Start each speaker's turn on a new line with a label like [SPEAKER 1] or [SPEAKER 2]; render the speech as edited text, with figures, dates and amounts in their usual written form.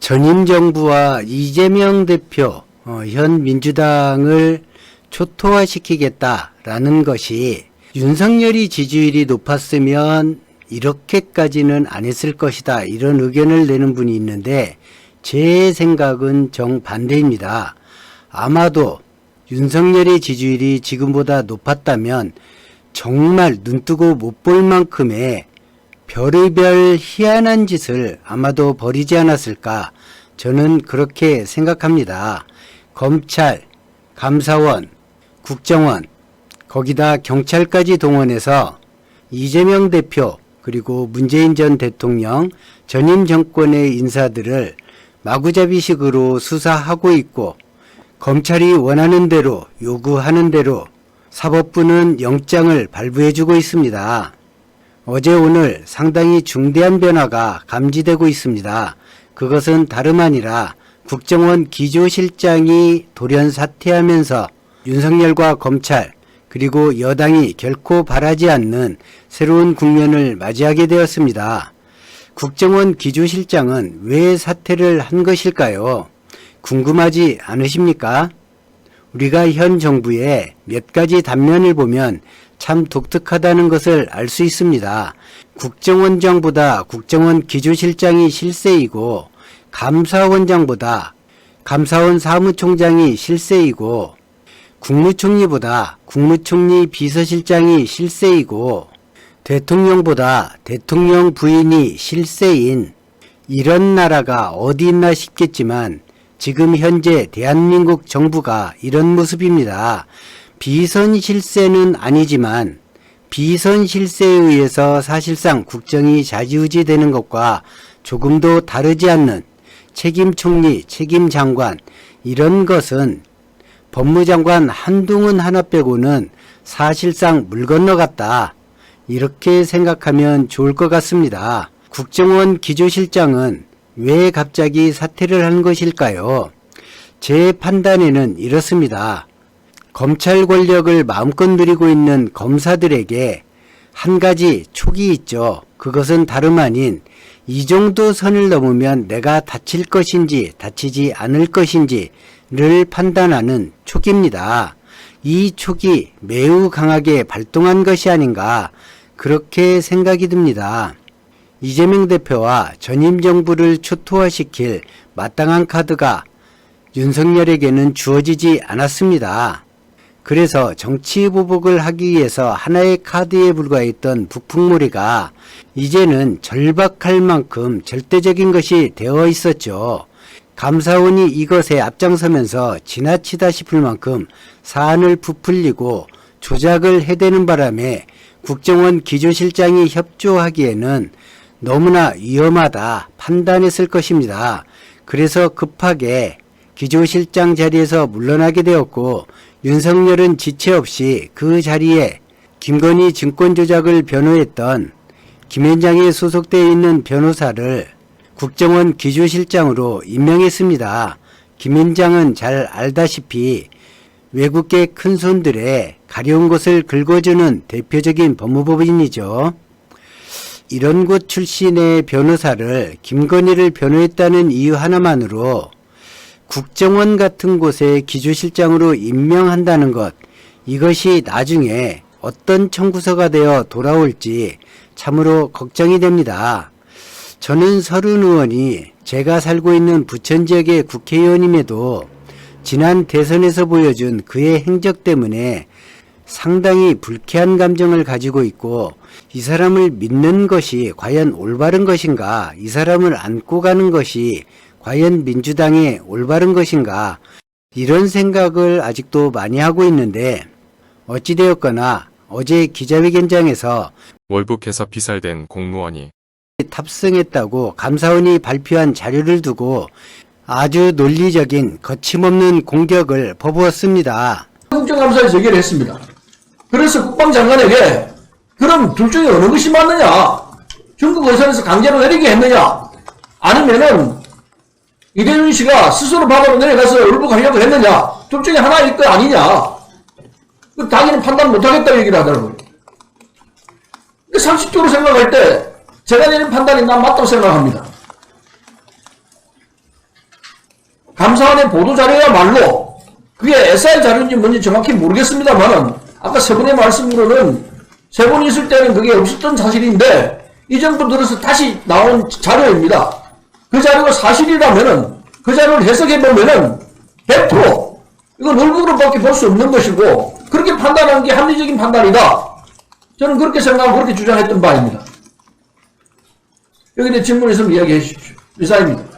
[SPEAKER 1] 전임 정부와 이재명 대표, 현 민주당을 초토화시키겠다라는 것이 윤석열이 지지율이 높았으면 이렇게까지는 안 했을 것이다, 이런 의견을 내는 분이 있는데 제 생각은 정반대입니다. 아마도 윤석열의 지지율이 지금보다 높았다면 정말 눈뜨고 못 볼 만큼의 별의별 희한한 짓을 아마도 벌이지 않았을까, 저는 그렇게 생각합니다. 검찰, 감사원, 국정원, 거기다 경찰까지 동원해서 이재명 대표 그리고 문재인 전 대통령 전임 정권의 인사들을 마구잡이식으로 수사하고 있고, 검찰이 원하는 대로 요구하는 대로 사법부는 영장을 발부해주고 있습니다. 어제 오늘 상당히 중대한 변화가 감지되고 있습니다. 그것은 다름 아니라 국정원 기조실장이 돌연 사퇴하면서 윤석열과 검찰 그리고 여당이 결코 바라지 않는 새로운 국면을 맞이하게 되었습니다. 국정원 기조실장은 왜 사퇴를 한 것일까요? 궁금하지 않으십니까? 우리가 현 정부의 몇 가지 단면을 보면 참 독특하다는 것을 알 수 있습니다. 국정원장보다 국정원 기조실장이 실세이고, 감사원장보다 감사원 사무총장이 실세이고, 국무총리보다 국무총리 비서실장이 실세이고, 대통령보다 대통령 부인이 실세인 이런 나라가 어디 있나 싶겠지만 지금 현재 대한민국 정부가 이런 모습입니다. 비선 실세는 아니지만 비선 실세에 의해서 사실상 국정이 좌지우지되는 것과 조금도 다르지 않는 책임 총리, 책임 장관, 이런 것은 법무장관 한동훈 하나 빼고는 사실상 물 건너갔다, 이렇게 생각하면 좋을 것 같습니다. 국정원 기조실장은 왜 갑자기 사퇴를 한 것일까요? 제 판단에는 이렇습니다. 검찰 권력을 마음껏 누리고 있는 검사들에게 한 가지 촉이 있죠. 그것은 다름 아닌 이 정도 선을 넘으면 내가 다칠 것인지 다치지 않을 것인지를 판단하는 촉입니다. 이 촉이 매우 강하게 발동한 것이 아닌가, 그렇게 생각이 듭니다. 이재명 대표와 전임 정부를 초토화시킬 마땅한 카드가 윤석열에게는 주어지지 않았습니다. 그래서 정치 보복을 하기 위해서 하나의 카드에 불과했던 북풍몰이가 이제는 절박할 만큼 절대적인 것이 되어 있었죠. 감사원이 이것에 앞장서면서 지나치다 싶을 만큼 사안을 부풀리고 조작을 해대는 바람에 국정원 기조실장이 협조하기에는 너무나 위험하다 판단했을 것입니다. 그래서 급하게 기조실장 자리에서 물러나게 되었고, 윤석열은 지체 없이 그 자리에 김건희 증권조작을 변호했던 김현장에 소속되어 있는 변호사를 국정원 기조실장으로 임명했습니다. 김현장은 잘 알다시피 외국계 큰손들의 가려운 것을 긁어주는 대표적인 법무법인이죠. 이런 곳 출신의 변호사를 김건희를 변호했다는 이유 하나만으로 국정원 같은 곳에 기조실장으로 임명한다는 것, 이것이 나중에 어떤 청구서가 되어 돌아올지 참으로 걱정이 됩니다. 저는 서른 의원이 제가 살고 있는 부천 지역의 국회의원임에도 지난 대선에서 보여준 그의 행적 때문에 상당히 불쾌한 감정을 가지고 있고, 이 사람을 믿는 것이 과연 올바른 것인가, 이 사람을 안고 가는 것이 과연 민주당의 올바른 것인가, 이런 생각을 아직도 많이 하고 있는데, 어찌되었거나 어제 기자회견장에서
[SPEAKER 2] 월북해서 피살된 공무원이
[SPEAKER 1] 탑승했다고 감사원이 발표한 자료를 두고 아주 논리적인 거침없는 공격을 퍼부었습니다.
[SPEAKER 3] 국정감사에 제기를 했습니다. 그래서 국방장관에게 그럼 둘 중에 어느 것이 맞느냐? 중국 의선에서 강제로 내리게 했느냐? 아니면은 이대준 씨가 스스로 바다로 내려가서 월북하려고 했느냐? 둘 중에 하나일 거 아니냐? 자기는 판단 못하겠다고 얘기를 하더라고요. 상식적으로 생각할 때 제가 내린 판단이 난 맞다고 생각합니다. 감사원의 보도자료야말로 그게 SI 자료인지 뭔지 정확히 모르겠습니다만은 아까 세 분의 말씀으로는 세 분 있을 때는 그게 없었던 사실인데 이 정부 들어서 다시 나온 자료입니다. 그 자료가 사실이라면은 그 자료를 해석해보면은 100% 이건 얼굴로밖에 볼 수 없는 것이고 그렇게 판단하는 게 합리적인 판단이다. 저는 그렇게 생각하고 그렇게 주장했던 바입니다. 여기 내 질문 있으면 이야기해 주십시오. 이사입니다.